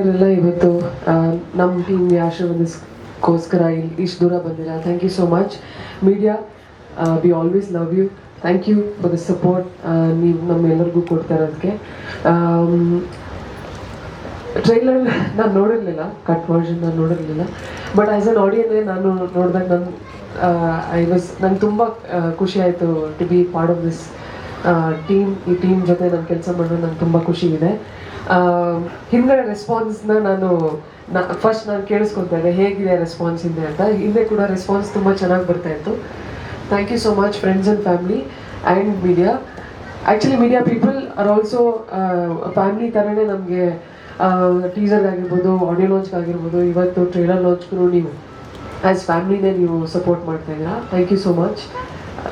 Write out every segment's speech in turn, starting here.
ಗೆಳೆಯರೆಲ್ಲ ಇವತ್ತು ನಮ್ಮ ಟೀಮ್ ಆಶೀರ್ವಾದಕ್ಕೋಸ್ಕರ ಇಷ್ಟು ದೂರ ಬಂದಿಲ್ಲ. Thank you so much media. We always love you. Thank you for the support ನೀವು ನಮ್ಮೆಲ್ಲರಿಗೂ ಕೊಡ್ತಾ ಇರೋದಕ್ಕೆ. ಟ್ರೈಲರ್ ನಾನು ನೋಡಿರಲಿಲ್ಲ, ಕಟ್ ವರ್ಷನ್ ನಾನು ನೋಡಿರಲಿಲ್ಲ. ಬಟ್ ಆ್ಯಸ್ ಅನ್ ಆಡಿಯನ್ನೇ ನಾನು ನೋಡಿದಾಗ ನಂಗೆ ತುಂಬ ಖುಷಿ ಆಯಿತು to be part of this team. ಈ ಟೀಮ್ ಜೊತೆ ನಾನು ಕೆಲಸ ಮಾಡೋದು ನಂಗೆ ತುಂಬ ಖುಷಿ ಇದೆ. ಹಿಂದ್ಗಡೆ ರೆಸ್ಪಾನ್ಸ್ನ ಫಸ್ಟ್ ನಾನು ಕೇಳಿಸ್ಕೊತಾ ಇದ್ದೆ ಹೇಗಿದೆ ರೆಸ್ಪಾನ್ಸ್ ಹಿಂದೆ ಅಂತ. ಹಿಂದೆ ಕೂಡ ರೆಸ್ಪಾನ್ಸ್ ತುಂಬ ಚೆನ್ನಾಗಿ ಬರ್ತಾಯಿತ್ತು. Thank you so much friends and family and media. Actually media people are also family ಥರನೇ ನಮಗೆ ಟೀಸರ್ಗಾಗಿರ್ಬೋದು, ಆಡಿಯೋ ಲಾಂಚ್ಗಾಗಿರ್ಬೋದು, ಇವತ್ತು ಟ್ರೈಲರ್ ಲಾಂಚ್ಗೂ ನೀವು ಆ್ಯಸ್ ಫ್ಯಾಮಿಲಿನೇ ನೀವು ಸಪೋರ್ಟ್ ಮಾಡ್ತಾ ಇದ್ದೀರಾ. Thank you so much.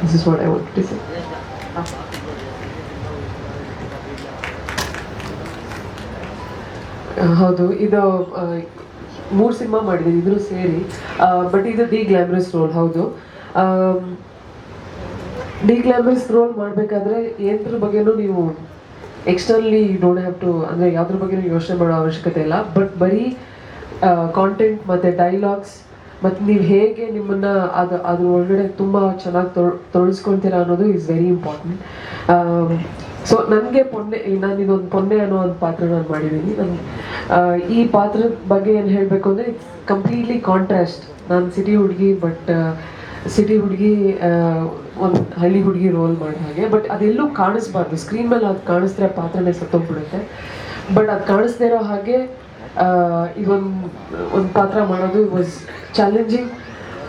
This is what I want to say. ಹೌದು, ಇದು 3 ಸಿನಿಮಾ ಮಾಡಿದ್ದೀನಿ ಇದ್ರೂ ಸೇರಿ. ಬಟ್ ಇದು ಡಿ ಗ್ಲಾಮರಸ್ ರೋಲ್. ಹೌದು, ಡಿ ಗ್ಲಾಮರಸ್ ರೋಲ್ ಮಾಡಬೇಕಾದ್ರೆ ಏನದ್ರ ಬಗ್ಗೆನೂ ನೀವು ಎಕ್ಸ್ಟರ್ನಲಿ ಡೋಂಟ್ ಹ್ಯಾವ್ ಟು, ಅಂದರೆ ಯಾವುದ್ರ ಬಗ್ಗೆನೂ ಯೋಚನೆ ಮಾಡೋ ಅವಶ್ಯಕತೆ ಇಲ್ಲ. ಬಟ್ ಬರೀ ಕಾಂಟೆಂಟ್ ಮತ್ತು ಡೈಲಾಗ್ಸ್ ಮತ್ತು ನೀವು ಹೇಗೆ ನಿಮ್ಮನ್ನು ಅದ್ರ ಒಳಗಡೆ ತುಂಬ ಚೆನ್ನಾಗಿ ತೊಡಗಿಸ್ಕೊಳ್ತೀರಾ ಅನ್ನೋದು ಈಸ್ ವೆರಿ ಇಂಪಾರ್ಟೆಂಟ್. ಸೊ ನನಗೆ ನಾನು ಇದೊಂದು ಪೊನ್ನೆ ಅನ್ನೋ ಒಂದು ಪಾತ್ರ ನಾನು ಮಾಡಿದ್ದೀನಿ. ಈ ಪಾತ್ರದ ಬಗ್ಗೆ ಏನು ಹೇಳಬೇಕು ಅಂದರೆ ಇಟ್ಸ್ ಕಂಪ್ಲೀಟ್ಲಿ ಕಾಂಟ್ರಾಸ್ಟ್. ನಾನು ಸಿಟಿ ಹುಡುಗಿ, ಬಟ್ ಸಿಟಿ ಹುಡುಗಿ ಒಂದು ಹಳ್ಳಿ ಹುಡುಗಿ ರೋಲ್ ಮಾಡೋ ಹಾಗೆ. ಬಟ್ ಅದೆಲ್ಲೂ ಕಾಣಿಸ್ಬಾರ್ದು ಸ್ಕ್ರೀನ್ ಮೇಲೆ. ಅದು ಕಾಣಿಸಿದ್ರೆ ಪಾತ್ರನೇ ಸತ್ತೋಗ್ಬಿಡುತ್ತೆ. ಬಟ್ ಅದು ಕಾಣಿಸ್ದೇ ಇರೋ ಹಾಗೆ ಇದೊಂದು ಪಾತ್ರ ಮಾಡೋದು ವಾಸ್ ಚಾಲೆಂಜಿಂಗ್.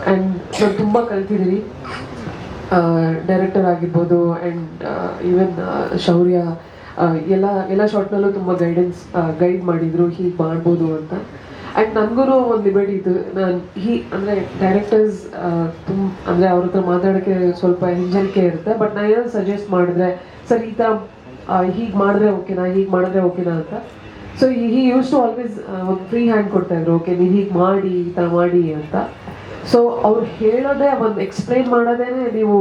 ಆ್ಯಂಡ್ ನಾನು ತುಂಬ ಕಲ್ತಿದ್ದೀನಿ. ಡೈರೆಕ್ಟರ್ ಆಗಿರ್ಬೋದು ಆ್ಯಂಡ್ ಈವನ್ ಶೌರ್ಯ ಎಲ್ಲ ಶಾರ್ಟ್ನಲ್ಲೂ ತುಂಬ ಗೈಡ್ ಮಾಡಿದರು ಹೀಗೆ ಮಾಡ್ಬೋದು ಅಂತ. ಆ್ಯಂಡ್ ನನಗೂ ಒಂದು ಲಿಬರ್ಟಿ ಇತ್ತು. ನಾನು ಅಂದರೆ ಡೈರೆಕ್ಟರ್ಸ್ ಅಂದರೆ ಅವ್ರ ಹತ್ರ ಮಾತಾಡೋಕ್ಕೆ ಸ್ವಲ್ಪ ಹಿಂಜರಿಕೆ ಇರುತ್ತೆ. ಬಟ್ ನಾನು ಏನೋ ಸಜೆಸ್ಟ್ ಮಾಡಿದ್ರೆ, ಸರ್ ಈ ಥರ ಹೀಗೆ ಮಾಡಿದ್ರೆ ಓಕೆನಾ, ಹೀಗೆ ಮಾಡಿದ್ರೆ ಓಕೆನಾ ಅಂತ. ಸೊ ಯೂಸ್ ಟು ಆಲ್ವೇಸ್ ಒಂದು ಫ್ರೀ ಹ್ಯಾಂಡ್ ಕೊಡ್ತಾಯಿದ್ರು. ಓಕೆ, ನೀವು ಹೀಗೆ ಮಾಡಿ, ಈ ಥರ ಮಾಡಿ ಅಂತ. ಸೊ ಅವ್ರು ಹೇಳೋದೇ, ಒಂದು ಎಕ್ಸ್ಪ್ಲೈನ್ ಮಾಡೋದೇ ನೀವು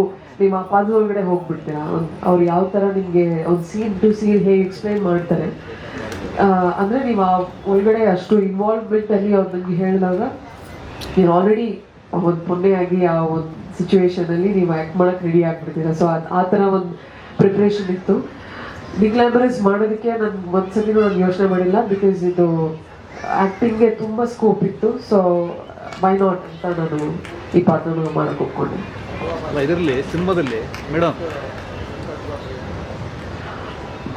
ಆ ಪಾತ್ರದ ಒಳಗಡೆ ಹೋಗ್ಬಿಡ್ತೀರಾ. ಅವ್ರು ಯಾವ ಥರ ನಿಮಗೆ ಒಂದು ಸೀನ್ ಟು ಸೀನ್ ಹೇಗೆ ಎಕ್ಸ್ಪ್ಲೈನ್ ಮಾಡ್ತಾರೆ ಅಂದರೆ ನೀವು ಆ ಒಳಗಡೆ ಅಷ್ಟು ಇನ್ವಾಲ್ವ್ಮೆಂಟಲ್ಲಿ ಅವ್ರು ನನಗೆ ಹೇಳಿದಾಗ ನೀವು ಆಲ್ರೆಡಿ ಒಂದು ಪೊನ್ನೆಯಾಗಿ ಆ ಒಂದು ಸಿಚುವೇಶನಲ್ಲಿ ನೀವು ಆ್ಯಕ್ಟ್ ಮಾಡೋಕ್ಕೆ ರೆಡಿ ಆಗಿಬಿಡ್ತೀರಾ. ಸೊ ಆ ಥರ ಒಂದು ಪ್ರಿಪ್ರೇಷನ್ ಇತ್ತು. ಡಿ ಗ್ಲಾಮರಸ್ ಮಾಡೋದಕ್ಕೆ ನಾನು ಒಂದ್ಸತಿನೂ ನಾನು ಯೋಚನೆ ಮಾಡಿಲ್ಲ. ಬಿಕಾಸ್ ಇದು ಆ್ಯಕ್ಟಿಂಗ್ಗೆ ತುಂಬ ಸ್ಕೋಪ್ ಇತ್ತು. ಸೊ ವೈ ನಾಟ್ ಅಂತ ನಾನು ಈ ಪಾತ್ರನ ಮಾಡೋಕ್ಕೆ ಒಪ್ಕೊಂಡೆ. ಇದರಲ್ಲಿ ಸಿನಿಮಾದಲ್ಲಿ ಮೇಡಮ್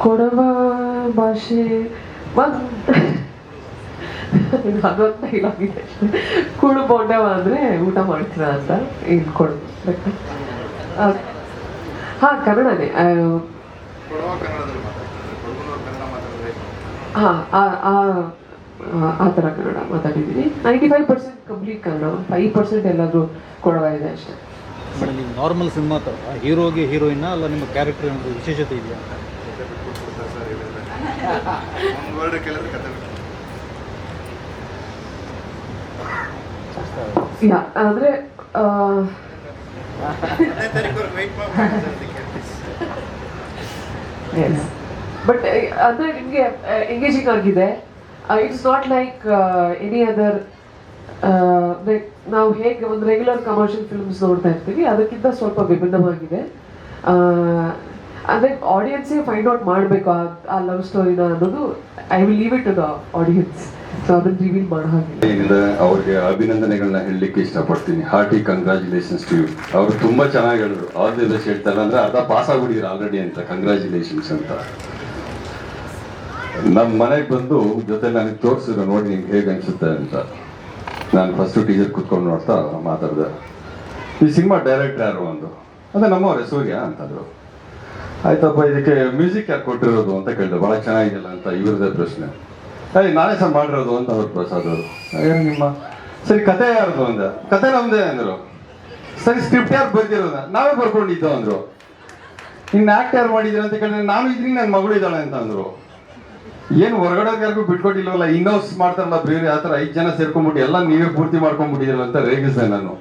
ಕೊಡವ ಭಾಷೆ ಅದೊಂದು ಇಲಾಗಿದೆ. ಕುಡು ಬೋಂಡವ ಅಂದರೆ ಊಟ ಮಾಡ್ತೀರಾ ಅಂತ ಇಲ್ಲಿ ಕೊಡ್ಬೇಕು. ಹಾಂ, ಕನ್ನಡನೇ. ಹಾಂ, ಆ ಥರ ಕನ್ನಡ ಮಾತಾಡಿದ್ದೀನಿ. 95% ಕಂಪ್ಲೀಟ್ ಕನ್ನಡ, 5% ಎಲ್ಲಾದರೂ ಕೊಡವ ಇದೆ ಅಷ್ಟೇ. ನೀವು ನಾರ್ಮಲ್ ಸಿನಿಮಾ ಥರ ಹೀರೋಗೆ ಹೀರೋಯಿನ್ ಅಲ್ಲ, ನಿಮ್ಮ ಕ್ಯಾರೆಕ್ಟರ್ ಏನಾದರೂ ವಿಶೇಷತೆ ಇದೆಯಾ? ಅಂದರೆ ಬಟ್ ಅಂದರೆ ನಿಮಗೆ ಎಂಗೇಜಿಂಗ್ ಆಗಿದೆ. It's not like any other. ನಾವು ಹೇಗೆ ಒಂದು ರೆಗ್ಯುಲರ್ ಕಮರ್ಷಿಯಲ್ ಫಿಲ್ಮ್ಸ್ ನೋಡ್ತಾ ಇರ್ತೀವಿ, ಅದಕ್ಕಿಂತ ಸ್ವಲ್ಪ ವಿಭಿನ್ನವಾಗಿದೆ. ಅಂದರೆ ಆಡಿಯನ್ಸೇ ಫೈಂಡ್ ಔಟ್ ಮಾಡಬೇಕು ಆ ಲವ್ ಸ್ಟೋರಿನ ಅನ್ನೋದು. I will leave it to the audience. So ಅದನ್ನು ರಿವೀಲ್ ಮಾಡೋ ಹಾಗೆ ಅವ್ರಿಗೆ ಅಭಿನಂದನೆಗಳನ್ನ ಹೇಳಲಿಕ್ಕೆ ಇಷ್ಟಪಡ್ತೀನಿ. Hearty congratulations to you. ಅವರು ತುಂಬ ಚೆನ್ನಾಗಿ ಹೇಳಿದ್ರು. ಆಲ್ ದಿ ಬೆಸ್ಟ್ ಹೇಳ್ತಾರೆ. ಅಂದರೆ ಅರ್ಧ ಪಾಸ್ ಆಗ್ಬಿಟ್ಟಿದ್ರು ಆಲ್ರೆಡಿ ಅಂತ. ಕಂಗ್ರ್ಯಾಚುಲೇಷನ್ಸ್ ಅಂತ. ನಮ್ಮ ಮನೆಗೆ ಬಂದು ಜೊತೆ ನನಗೆ ತೋರಿಸಿದ್ರು, ನೋಡಿ ನಿಮ್ಗೆ ಹೇಗೆ ಅನಿಸುತ್ತೆ ಅಂತ. ನಾನು ಫಸ್ಟು ಟೀಚರ್ ಕೂತ್ಕೊಂಡು ನೋಡ್ತಾ ಮಾತಾಡಿದೆ. ಈ ಸಿನಿಮಾ ಡೈರೆಕ್ಟರ್ ಯಾರು ಅಂದು. ಅದೇ ನಮ್ಮವ್ರೆ ಸೂರ್ಯ ಅಂತಂದರು. ಆಯ್ತಪ್ಪ, ಇದಕ್ಕೆ ಮ್ಯೂಸಿಕ್ ಯಾರು ಕೊಟ್ಟಿರೋದು ಅಂತ ಕೇಳಿದೆ. ಭಾಳ ಚೆನ್ನಾಗಿದೆಯಲ್ಲ ಅಂತ ಇವ್ರದ್ದೇ ಪ್ರಶ್ನೆ. ನಾನೇ ಸಹ ಮಾಡಿರೋದು ಅಂತ ಅವ್ರು ಪ್ರಸಾದ್ ಅವರು. ನಿಮ್ಮ ಸರಿ ಕತೆ ಯಾರ್ದು ಅಂದ. ಕತೆ ನಮ್ಮದೇ ಅಂದರು. ಸರಿ ಸ್ಕ್ರಿಪ್ಟ್ ಯಾರು ಬರ್ದಿರೋದ? ನಾವೇ ಬರ್ಕೊಂಡಿದ್ದು ಅಂದರು. ಇನ್ನು ಆ್ಯಕ್ಟ್ ಯಾರು ಮಾಡಿದ್ದೀರ ಅಂತ ಕೇಳಿದ್ರೆ ನಾನು ಇದ್ರಿಂದ ನನ್ನ ಮಗಳು ಇದ್ದಾಳೆ ಅಂತ ಅಂದರು. ಏನು ಹೊರಗಡೆಗಾರಿಗೂ ಬಿಟ್ಕೊಟ್ಟಿಲ್ವಲ್ಲ, ಇನ್ನೋಸ್ ಮಾಡ್ತಾರಲ್ಲ ಬೇರೆ ಆ ಥರ 5 ಜನ ಸೇರ್ಕೊಂಡ್ಬಿಟ್ಟು ಎಲ್ಲ ನೀವೇ ಪೂರ್ತಿ ಮಾಡ್ಕೊಂಡ್ಬಿಟ್ಟಿದ್ದೀರಲ್ಲ ಅಂತ ರೇಗಿಸಿದೆ ನಾನು.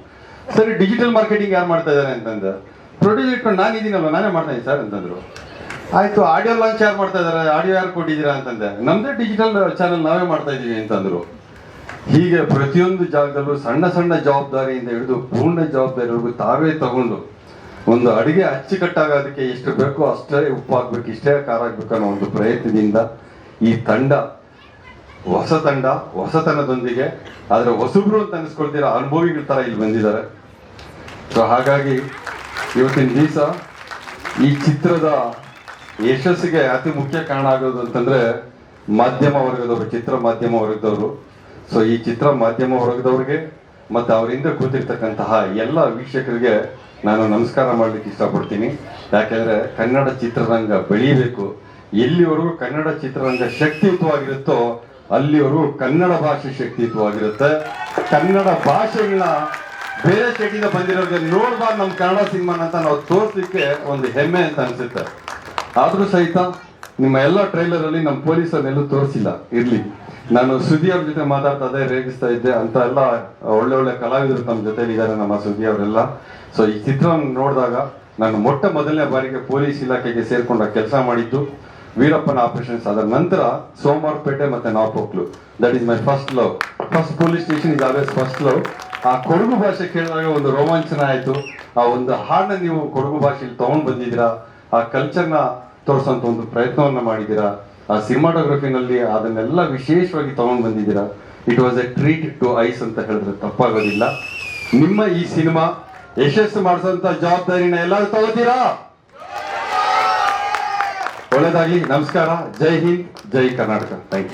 ಸರಿ ಡಿಜಿಟಲ್ ಮಾರ್ಕೆಟಿಂಗ್ ಯಾರು ಮಾಡ್ತಾ ಇದ್ದಾರೆ ಅಂತಂದ. ಪ್ರೊಡ್ಯೂಸ್ ಇಟ್ಕೊಂಡು ನಾನು ಇದೀನಲ್ವ, ನಾನೇ ಮಾಡ್ತಾ ಇದ್ದೀನಿ ಸರ್ ಅಂತಂದರು. ಆಯ್ತು ಆಡಿಯೋ ಲಾಂಚ್ ಯಾರು ಮಾಡ್ತಾ ಇದಾರೆ, ಆಡಿಯೋ ಯಾರು ಕೊಟ್ಟಿದ್ದೀರಾ ಅಂತಂದೆ. ನಮ್ದೇ ಡಿಜಿಟಲ್ ಚಾನೆಲ್ ನಾವೇ ಮಾಡ್ತಾ ಇದೀವಿ ಅಂತಂದ್ರು. ಹೀಗೆ ಪ್ರತಿಯೊಂದು ಜಾಗದಲ್ಲೂ ಸಣ್ಣ ಸಣ್ಣ ಜವಾಬ್ದಾರಿಯಿಂದ ಹಿಡಿದು ಪೂರ್ಣ ಜವಾಬ್ದಾರಿವರೆಗೂ ತಾವೇ ತಗೊಂಡು ಒಂದು ಅಡಿಗೆ ಅಚ್ಚುಕಟ್ಟಾಗೋದಕ್ಕೆ ಎಷ್ಟು ಬೇಕೋ ಅಷ್ಟೇ ಉಪ್ಪು ಹಾಕ್ಬೇಕು, ಇಷ್ಟೇ ಖಾರ ಹಾಕ್ಬೇಕು ಅನ್ನೋ ಒಂದು ಪ್ರಯತ್ನದಿಂದ ಈ ತಂಡ ಹೊಸತನದೊಂದಿಗೆ ಆದ್ರೆ ಹೊಸಬ್ರು ಅಂತ ಅನಿಸ್ಕೊಳ್ತೀರ ಅನುಭವಿಗಳ ತರ ಇಲ್ಲಿ ಬಂದಿದ್ದಾರೆ. ಸೊ ಹಾಗಾಗಿ ಇವತ್ತಿನ ದಿವಸ ಈ ಚಿತ್ರದ ಯಶಸ್ಸಿಗೆ ಅತಿ ಮುಖ್ಯ ಕಾರಣ ಆಗೋದು ಅಂತಂದ್ರೆ ಮಾಧ್ಯಮ ವರ್ಗದವರು, ಚಿತ್ರ ಮಾಧ್ಯಮ ವರ್ಗದವರು. ಸೊ ಈ ಚಿತ್ರ ಮಾಧ್ಯಮ ವರ್ಗದವ್ರಿಗೆ ಮತ್ತೆ ಅವರಿಂದ ಕೂತಿರ್ತಕ್ಕಂತಹ ಎಲ್ಲ ವೀಕ್ಷಕರಿಗೆ ನಾನು ನಮಸ್ಕಾರ ಮಾಡ್ಲಿಕ್ಕೆ ಇಷ್ಟಪಡ್ತೀನಿ. ಯಾಕೆಂದ್ರೆ ಕನ್ನಡ ಚಿತ್ರರಂಗ ಬೆಳೀಬೇಕು. ಎಲ್ಲಿವರೆಗೂ ಕನ್ನಡ ಚಿತ್ರರಂಗ ಶಕ್ತಿಯುತವಾಗಿರುತ್ತೋ ಅಲ್ಲಿವರೆಗೂ ಕನ್ನಡ ಭಾಷೆ ಶಕ್ತಿಯುತವಾಗಿರುತ್ತೆ. ಕನ್ನಡ ಭಾಷೆಗಳನ್ನ ಬೇರೆ ಸ್ಟೇಟಿಂದ ಬಂದಿರೋರಿಗೆ ನೋಡ್ಬಾರ್ದು ನಮ್ಮ ಕನ್ನಡ ಸಿನಿಮಾನ ಅಂತ ನಾವು ತೋರಿಸ್ಲಿಕ್ಕೆ ಒಂದು ಹೆಮ್ಮೆ ಅಂತ ಅನ್ಸುತ್ತೆ. ಆದ್ರೂ ಸಹಿತ ನಿಮ್ಮ ಎಲ್ಲ ಟ್ರೈಲರ್ ಅಲ್ಲಿ ನಮ್ಮ ಪೊಲೀಸರನ್ನೆಲ್ಲೂ ತೋರಿಸಿಲ್ಲ. ಇರ್ಲಿ, ನಾನು ಸುದ್ದಿ ಅವ್ರ ಜೊತೆ ಮಾತಾಡ್ತಾ ಇದ್ದೆ, ರೇಗಿಸ್ತಾ ಇದ್ದೆ ಅಂತ ಎಲ್ಲ ಒಳ್ಳೆ ಒಳ್ಳೆ ಕಲಾವಿದರು ನಮ್ಮ ಜೊತೆಲಿ ಇದ್ದಾರೆ, ನಮ್ಮ ಸುದ್ದಿ ಅವರೆಲ್ಲ. ಸೊ ಈ ಚಿತ್ರವನ್ನು ನೋಡಿದಾಗ ನಾನು ಮೊದಲನೇ ಬಾರಿಗೆ ಪೊಲೀಸ್ ಇಲಾಖೆಗೆ ಸೇರ್ಕೊಂಡ ಕೆಲಸ ಮಾಡಿದ್ದು ವೀರಪ್ಪನ ಆಪರೇಷನ್ಸ್ ಆದ ನಂತರ ಸೋಮವಾರಪೇಟೆ ಮತ್ತೆ Napoklu. That is my first love. First police station is always first love. ಆ ಕೊಡಗು ಭಾಷೆ ಕೇಳಿದಾಗ ಒಂದು ರೋಮಾಂಚನ ಆಯ್ತು. ಆ ಒಂದು ಹಾಡನ್ನ ನೀವು ಕೊಡಗು ಭಾಷೆಯಲ್ಲಿ ತಗೊಂಡ್ ಬಂದಿದ್ದೀರಾ, ಆ ಕಲ್ಚರ್ನ ತೋರಿಸೋಂತ ಒಂದು ಪ್ರಯತ್ನವನ್ನ ಮಾಡಿದ್ದೀರಾ, ಆ ಸಿನಿಮಾಟೋಗ್ರಫಿನಲ್ಲಿ ಅದನ್ನೆಲ್ಲ ವಿಶೇಷವಾಗಿ ತಗೊಂಡ್ ಬಂದಿದ್ದೀರಾ. It was a treat to eyes ಅಂತ ಹೇಳಿದ್ರೆ ತಪ್ಪಾಗೋದಿಲ್ಲ. ನಿಮ್ಮ ಈ ಸಿನಿಮಾ ಯಶಸ್ಸು ಮಾಡಿಸುವಂತ ಜವಾಬ್ದಾರಿನ ಎಲ್ಲರೂ ತಗೋತೀರಾ? ಒಳ್ಳೆದಾಗಿ. ನಮಸ್ಕಾರ. ಜೈ ಹಿಂದ್, ಜೈ ಕರ್ನಾಟಕ. Thank you.